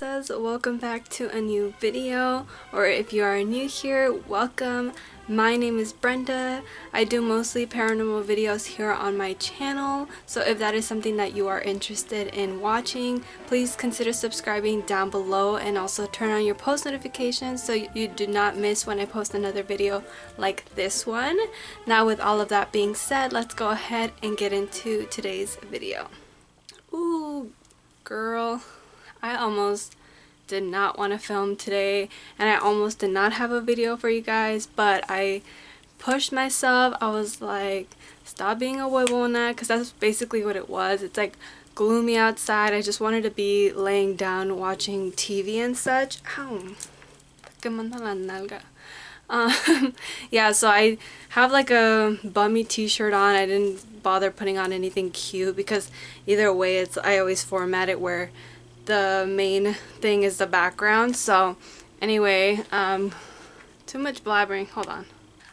princess, welcome back to a new video, or if you are new here, welcome. My name is Brenda. I do mostly paranormal videos here on my channel, so if that is something that you are interested in watching, please consider subscribing down below and also turn on your post notifications so you do not miss when I post another video like this one. Now with all of that being said, let's go ahead and get into today's video. Ooh, girl, I almost did not want to film today and I almost did not have a video for you guys, but I pushed myself. I was like, stop being a huevona, because that's basically what it was. It's like gloomy outside. I just wanted to be laying down watching TV and such. Ow. Yeah, so I have like a bummy t-shirt on. I didn't bother putting on anything cute because either way I always format it where the main thing is the background. So anyway, too much blabbering. Hold on.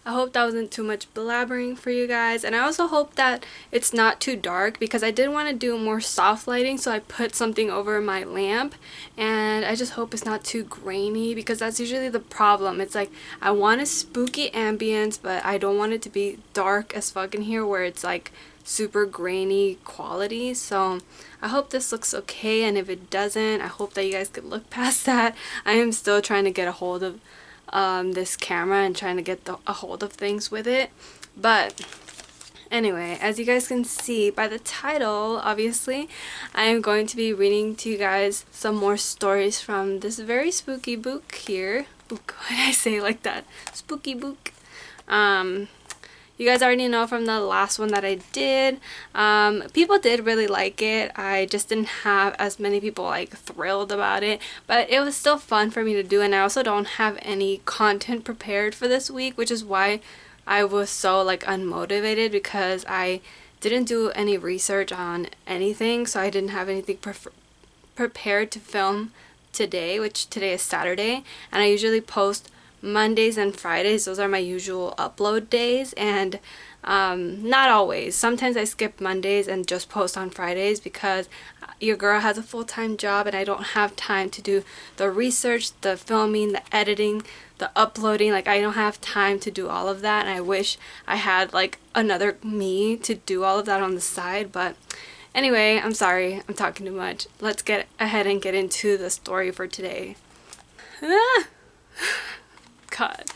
I hope that wasn't too much blabbering for you guys, and I also hope that it's not too dark because I did want to do more soft lighting, so I put something over my lamp, and I just hope it's not too grainy because that's usually the problem. It's like I want a spooky ambience, but I don't want it to be dark as fuck in here where it's like super grainy quality. So I hope this looks okay, and if it doesn't, I hope that you guys could look past that. I am still trying to get a hold of this camera and trying to get a hold of things with it. But anyway, as you guys can see by the title, obviously I am going to be reading to you guys some more stories from this very spooky book here. Book, why did I say it like that? Spooky book. You guys already know from the last one that I did, people did really like it. I just didn't have as many people like thrilled about it, but it was still fun for me to do, and I also don't have any content prepared for this week, which is why I was so like unmotivated, because I didn't do any research on anything, so I didn't have anything prepared to film today, which today is Saturday, and I usually post Mondays and Fridays. Those are my usual upload days, and not always. Sometimes I skip Mondays and just post on Fridays because your girl has a full-time job and I don't have time to do the research, the filming, the editing, the uploading. Like, I don't have time to do all of that, and I wish I had like another me to do all of that on the side. But anyway, I'm sorry, I'm talking too much. Let's get ahead and get into the story for today. God,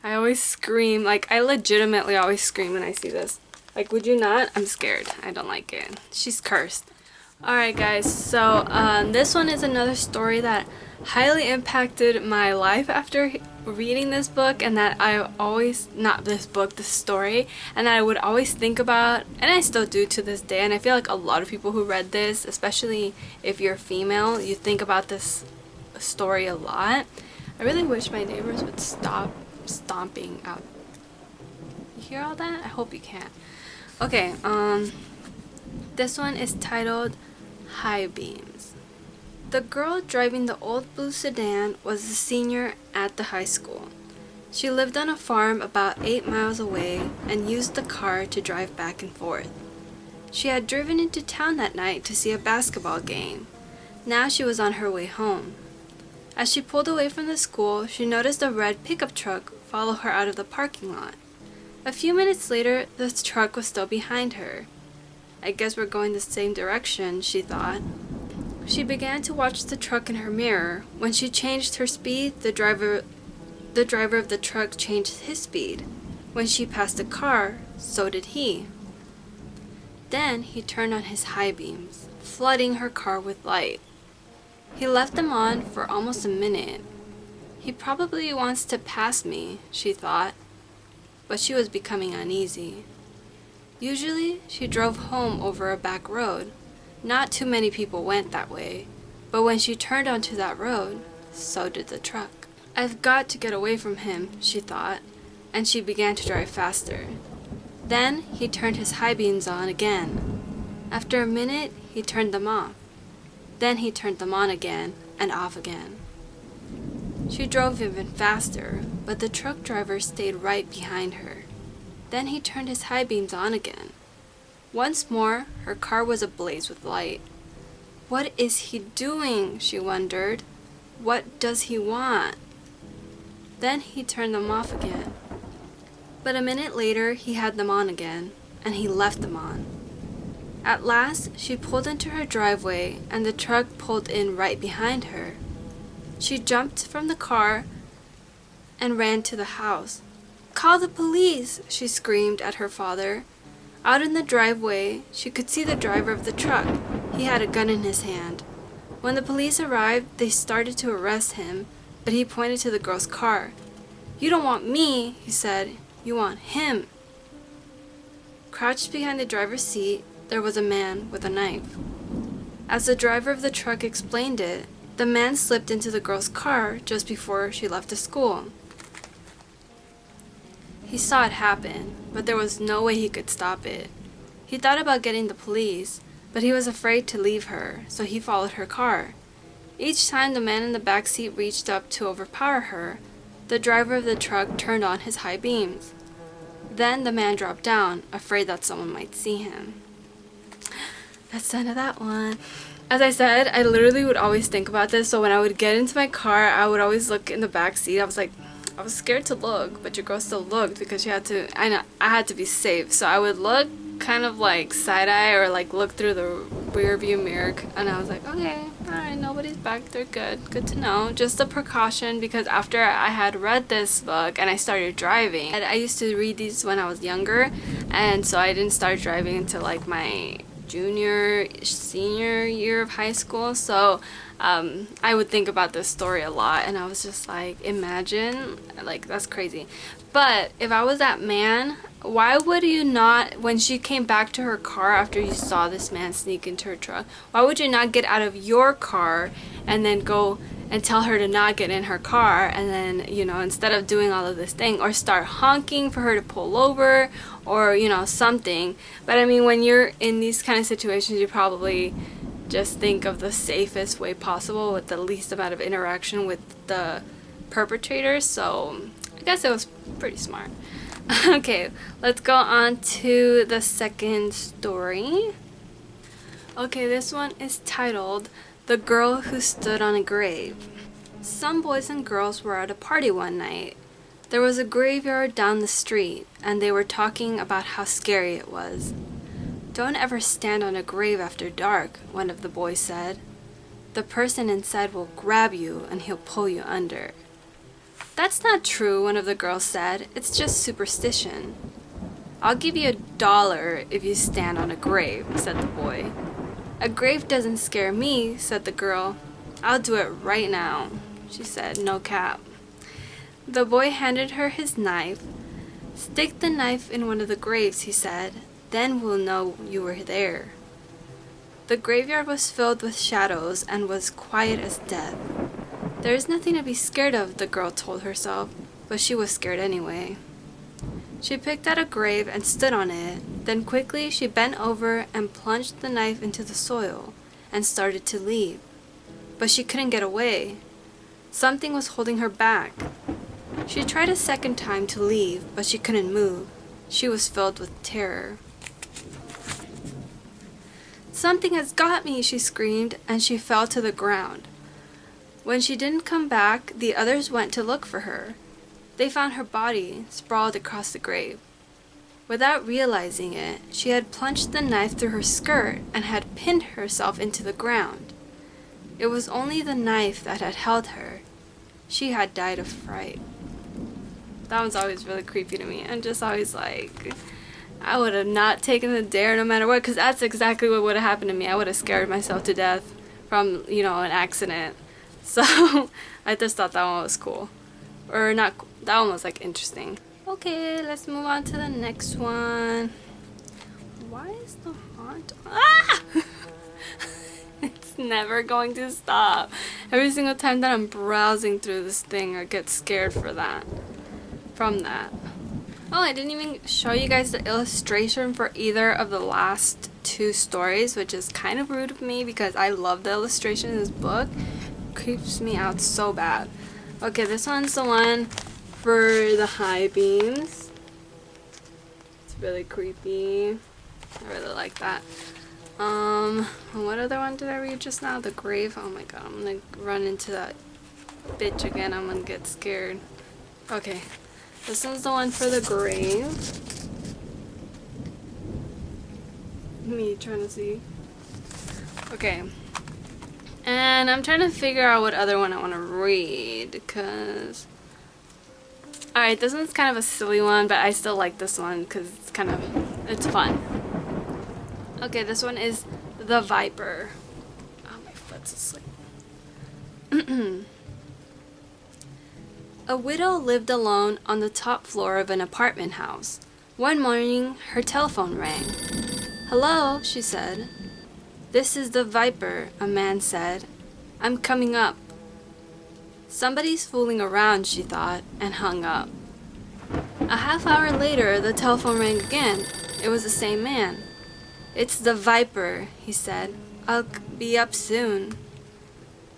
I always scream. Like, I legitimately always scream when I see this. Like, would you not? I'm scared. I don't like it. She's cursed. Alright guys, so this one is another story that highly impacted my life after reading this book, and that I always, not this book, this story, and that I would always think about, and I still do to this day, and I feel like a lot of people who read this, especially if you're female, you think about this story a lot. I really wish my neighbors would stop stomping out. You hear all that? I hope you can. Okay, this one is titled High Beams. The girl driving the old blue sedan was a senior at the high school. She lived on a farm about 8 miles away and used the car to drive back and forth. She had driven into town that night to see a basketball game. Now she was on her way home. As she pulled away from the school, she noticed a red pickup truck follow her out of the parking lot. A few minutes later, the truck was still behind her. I guess we're going the same direction, she thought. She began to watch the truck in her mirror. When she changed her speed, the driver of the truck changed his speed. When she passed a car, so did he. Then he turned on his high beams, flooding her car with light. He left them on for almost a minute. He probably wants to pass me, she thought, but she was becoming uneasy. Usually, she drove home over a back road. Not too many people went that way, but when she turned onto that road, so did the truck. I've got to get away from him, she thought, and she began to drive faster. Then he turned his high beams on again. After a minute, he turned them off. Then he turned them on again and off again. She drove even faster, but the truck driver stayed right behind her. Then he turned his high beams on again. Once more, her car was ablaze with light. What is he doing? She wondered. What does he want? Then he turned them off again. But a minute later, he had them on again, and he left them on. At last, she pulled into her driveway, and the truck pulled in right behind her. She jumped from the car and ran to the house. "Call the police!" she screamed at her father. Out in the driveway, she could see the driver of the truck. He had a gun in his hand. When the police arrived, they started to arrest him, but he pointed to the girl's car. "You don't want me," he said. "You want him." Crouched behind the driver's seat, there was a man with a knife. As the driver of the truck explained it, the man slipped into the girl's car just before she left the school. He saw it happen, but there was no way he could stop it. He thought about getting the police, but he was afraid to leave her, so he followed her car. Each time the man in the back seat reached up to overpower her, the driver of the truck turned on his high beams. Then the man dropped down, afraid that someone might see him. That's the end of that one. As I said, I literally would always think about this, so when I would get into my car, I would always look in the back seat. I was scared to look, but your girl still looked because I had to be safe. So I would look kind of like side-eye or like look through the rear view mirror, and I was like, okay, alright, nobody's back, they're good to know. Just a precaution, because after I had read this book and I started driving, and I used to read these when I was younger, and so I didn't start driving until like my senior year of high school. So I would think about this story a lot, and I was just like, imagine, like, that's crazy. But if I was that man, why would you not, when she came back to her car after you saw this man sneak into her truck, why would you not get out of your car and then go and tell her to not get in her car, and then, you know, instead of doing all of this thing, or start honking for her to pull over, or, you know, something. But I mean, when you're in these kind of situations, you probably just think of the safest way possible with the least amount of interaction with the perpetrator. So I guess it was pretty smart. Okay, let's go on to the second story. Okay, this one is titled "The Girl Who Stood on a Grave." Some boys and girls were at a party one night. There was a graveyard down the street, and they were talking about how scary it was. "Don't ever stand on a grave after dark," one of the boys said. "The person inside will grab you and he'll pull you under." "That's not true," one of the girls said. "It's just superstition." "I'll give you $1 if you stand on a grave," said the boy. "A grave doesn't scare me," said the girl. "I'll do it right now," she said, no cap. The boy handed her his knife. "Stick the knife in one of the graves," he said. "Then we'll know you were there." The graveyard was filled with shadows and was quiet as death. "There is nothing to be scared of," the girl told herself, but she was scared anyway. She picked out a grave and stood on it. Then quickly she bent over and plunged the knife into the soil and started to leave. But she couldn't get away. Something was holding her back. She tried a second time to leave, but she couldn't move. She was filled with terror. "Something has got me," she screamed, and she fell to the ground. When she didn't come back, the others went to look for her. They found her body sprawled across the grave. Without realizing it, she had plunged the knife through her skirt and had pinned herself into the ground. It was only the knife that had held her. She had died of fright. That one's always really creepy to me. I'm just always like, I would have not taken the dare no matter what, because that's exactly what would have happened to me. I would have scared myself to death from, you know, an accident. So I just thought that one was cool. Or not, that one was like interesting. Okay, let's move on to the next one. Why is the font? Ah! It's never going to stop. Every single time that I'm browsing through this thing, I get scared from that. Oh, I didn't even show you guys the illustration for either of the last two stories, which is kind of rude of me because I love the illustration in this book. It creeps me out so bad. Okay, this one's the one for the high beams. It's really creepy. I really like that. What other one did I read just now? The grave. Oh my god, I'm gonna run into that bitch again, I'm gonna get scared. Okay, this one's the one for the grave. Me trying to see. Okay. And I'm trying to figure out what other one I want to read, because... Alright, this one's kind of a silly one, but I still like this one, because it's fun. Okay, this one is The Viper. Oh, my foot's asleep. A widow lived alone on the top floor of an apartment house. One morning, her telephone rang. "Hello," she said. "This is the Viper," a man said. "I'm coming up." Somebody's fooling around, she thought, and hung up. A half hour later, the telephone rang again. It was the same man. "It's the Viper," he said. "I'll be up soon."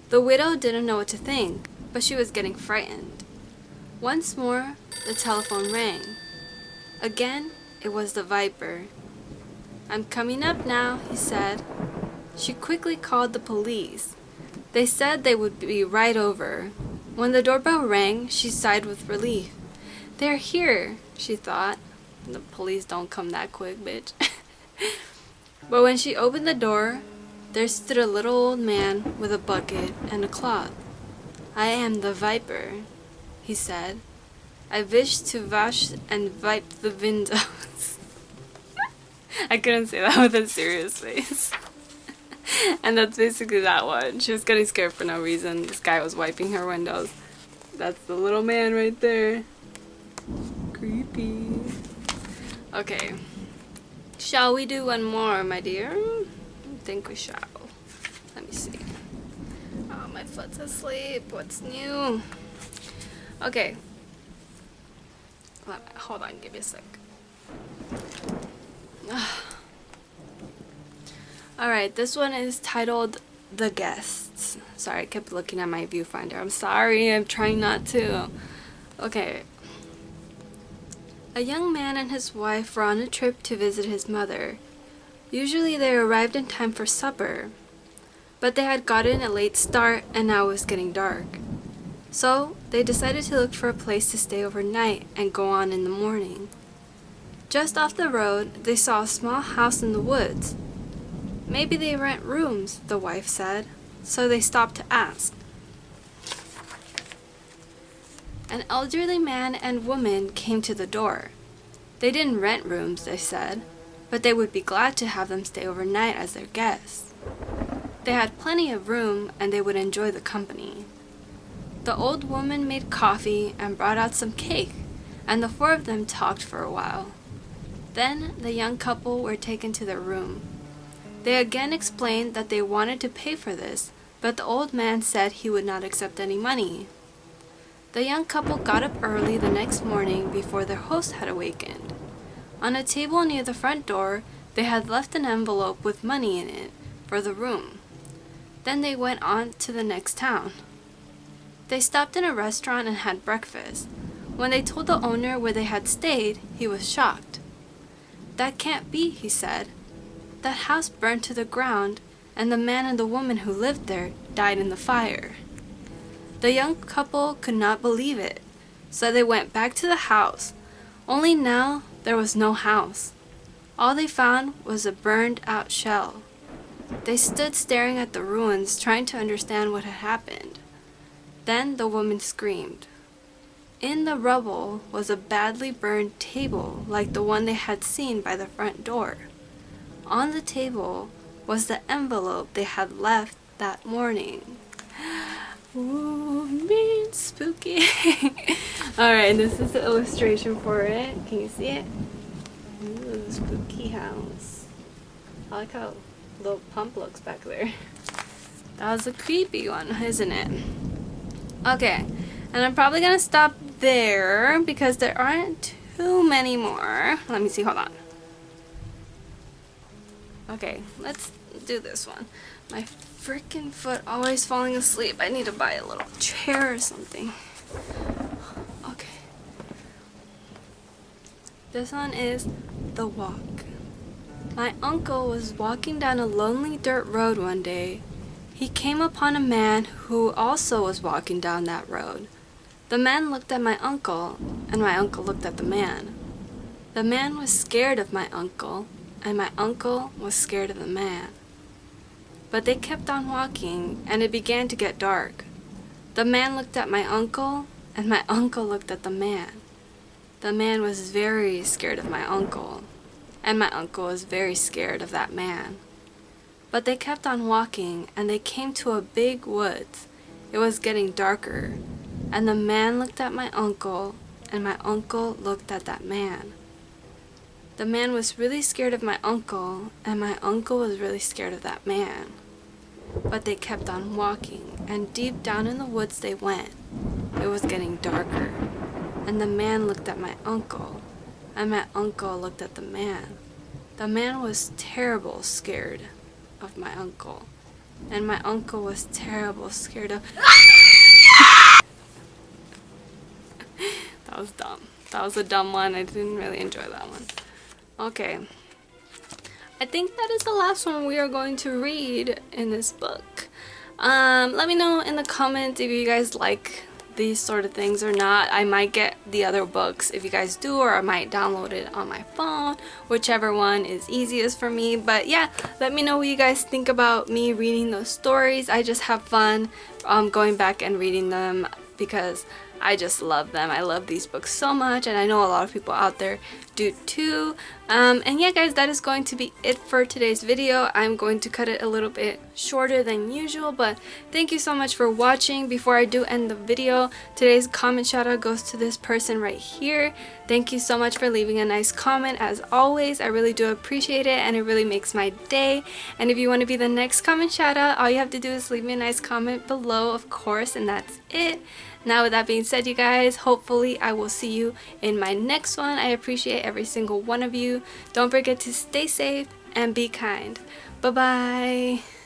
The widow didn't know what to think, but she was getting frightened. Once more, the telephone rang. Again, it was the Viper. "I'm coming up now," he said. She quickly called the police. They said they would be right over. When the doorbell rang, she sighed with relief. "They're here," she thought. The police don't come that quick, bitch. But when she opened the door, there stood a little old man with a bucket and a cloth. "I am the Viper," he said. "I wish to wash and wipe the windows." I couldn't say that with a serious face. And that's basically that one. She was getting scared for no reason. This guy was wiping her windows. That's the little man right there. Creepy. Okay. Shall we do one more, my dear? I think we shall. Let me see. Oh, my foot's asleep. What's new? Okay. Hold on, give me a sec. Alright, this one is titled The Guests. Sorry, I kept looking at my viewfinder. I'm sorry, I'm trying not to. Okay. A young man and his wife were on a trip to visit his mother. Usually they arrived in time for supper, but they had gotten a late start and now it was getting dark. So they decided to look for a place to stay overnight and go on in the morning. Just off the road, they saw a small house in the woods. "Maybe they rent rooms," the wife said, so they stopped to ask. An elderly man and woman came to the door. They didn't rent rooms, they said, but they would be glad to have them stay overnight as their guests. They had plenty of room and they would enjoy the company. The old woman made coffee and brought out some cake, and the four of them talked for a while. Then the young couple were taken to their room. They again explained that they wanted to pay for this, but the old man said he would not accept any money. The young couple got up early the next morning before their host had awakened. On a table near the front door, they had left an envelope with money in it for the room. Then they went on to the next town. They stopped in a restaurant and had breakfast. When they told the owner where they had stayed, he was shocked. "That can't be," he said. "That house burned to the ground, and the man and the woman who lived there died in the fire." The young couple could not believe it, so they went back to the house. Only now there was no house. All they found was a burned-out shell. They stood staring at the ruins, trying to understand what had happened. Then the woman screamed. In the rubble was a badly burned table like the one they had seen by the front door. On the table was the envelope they had left that morning. Ooh, man, spooky. Alright, this is the illustration for it. Can you see it? Ooh, spooky house. I like how little pump looks back there. That was a creepy one, isn't it? Okay, and I'm probably gonna stop there because there aren't too many more. Let me see, hold on. Okay, let's do this one. My freaking foot always falling asleep. I need to buy a little chair or something. Okay. This one is The Walk. My uncle was walking down a lonely dirt road one day. he came upon a man who also was walking down that road. The man looked at my uncle, and my uncle looked at the man. The man was scared of my uncle, and my uncle was scared of the man. But they kept on walking, and it began to get dark. The man looked at my uncle, and my uncle looked at the man. The man was very scared of my uncle, and my uncle was very scared of that man. But they kept on walking, and they came to a big woods. It was getting darker, and the man looked at my uncle, and my uncle looked at that man. The man was really scared of my uncle, and my uncle was really scared of that man. But they kept on walking, and deep down in the woods they went. It was getting darker, and the man looked at my uncle, and my uncle looked at the man. The man was terrible scared of my uncle, and my uncle was terrible scared of... That was dumb. That was a dumb one. I didn't really enjoy that one. Okay. I think that is the last one we are going to read in this book. Let me know in the comments if you guys like these sort of things or not. I might get the other books if you guys do, or I might download it on my phone, whichever one is easiest for me. But yeah, let me know what you guys think about me reading those stories. I just have fun going back and reading them because I just love them. I love these books so much, and I know a lot of people out there do too. And yeah guys, that is going to be it for today's video. I'm going to cut it a little bit shorter than usual, but thank you so much for watching. Before I do end the video, today's comment shout out goes to this person right here. Thank you so much for leaving a nice comment. As always, I really do appreciate it, and it really makes my day. And if you want to be the next comment shout out, all you have to do is leave me a nice comment below, of course, and that's it. Now with that being said, you guys, hopefully I will see you in my next one. I appreciate every single one of you. Don't forget to stay safe and be kind. Bye bye.